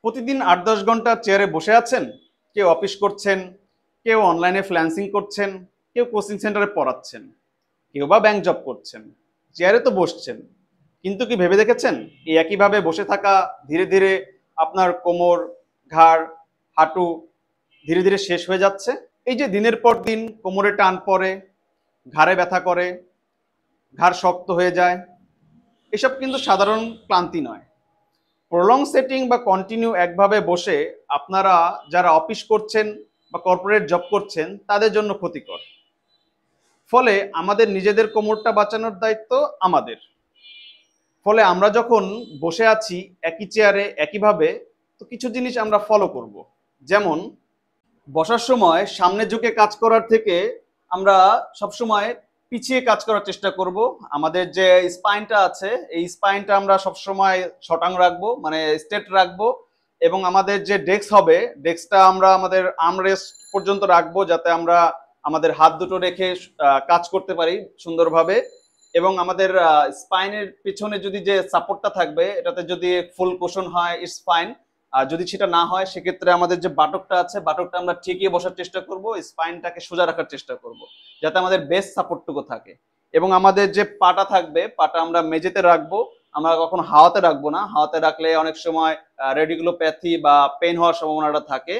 প্রতিদিন ৮-১০ ঘন্টা চেয়ারে বসে আছেন, কেউ অফিস করছেন, কেউ অনলাইনে ফ্রিল্যান্সিং করছেন, কেউ কোচিং সেন্টারে পড়াচ্ছেন, কেউ বা ব্যাংক জব করছেন। চেয়ারে তো বসছেন, কিন্তু কি ভেবে দেখেছেন এই একইভাবে বসে থাকা ধীরে ধীরে আপনার কোমর, ঘাড়, হাঁটু ধীরে ধীরে শেষ হয়ে যাচ্ছে? এই যে দিনের পর দিন কোমরে টান পড়ে, ঘাড়ে ব্যথা করে, ঘাড় শক্ত হয়ে যায়, এসব কিন্তু সাধারণ ক্লান্তি নয়। প্রলং সেটিং বা কন্টিনিউ একভাবে বসে আপনারা যারা অফিস করছেন বা কর্পোরেট জব করছেন তাদের জন্য ক্ষতিকর। ফলে আমাদের নিজেদের কোমরটা বাঁচানোর দায়িত্ব আমাদের। ফলে আমরা যখন বসে আছি একই চেয়ারে একইভাবে, তো কিছু জিনিস আমরা ফলো করব। যেমন বসার সময় সামনে ঝুঁকে কাজ করার থেকে আমরা সবসময় পিছিয়ে কাজ করার চেষ্টা করব। আমাদের যে স্পাইনটা আছে এই স্পাইনটা আমরা সবসময় শটাং রাখবো, মানে স্ট্রেট রাখবো। এবং আমাদের যে ডেস্ক হবে, ডেস্কটা আমরা আমাদের আর্মরেস্ট পর্যন্ত রাখবো, যাতে আমরা আমাদের হাত দুটো রেখে কাজ করতে পারি সুন্দরভাবে। এবং আমাদের স্পাইনের পিছনে যদি যে সাপোর্টটা থাকবে এটাতে যদি ফুল কুশন হয় ইটস ফাইন। আর যদি সেটা না হয় সেক্ষেত্রে আমাদের যে বাটকটা আছে বাটকটা আমরা ঠেকিয়ে বসার চেষ্টা করব, স্পাইনটাকে সোজা রাখার চেষ্টা করব, যাতে আমাদের বেস সাপোর্টটুকু থাকে। এবং আমাদের যে পাটা থাকবে পাটা আমরা মেঝেতে রাখবো, আমরা কখনো হাওয়াতে রাখবো না। হাওয়াতে রাখলে অনেক সময় রেডিকুলোপ্যাথি বা পেন হওয়ার সম্ভাবনাটা থাকে।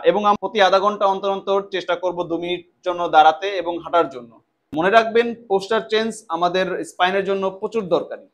এবং আমরা প্রতি আধা ঘন্টা অন্তর অন্তর চেষ্টা করব 2 মিনিট জন্য দাঁড়াতে এবং হাঁটার জন্য। মনে রাখবেন পোস্টার চেঞ্জ আমাদের স্পাইনের জন্য প্রচুর দরকারি।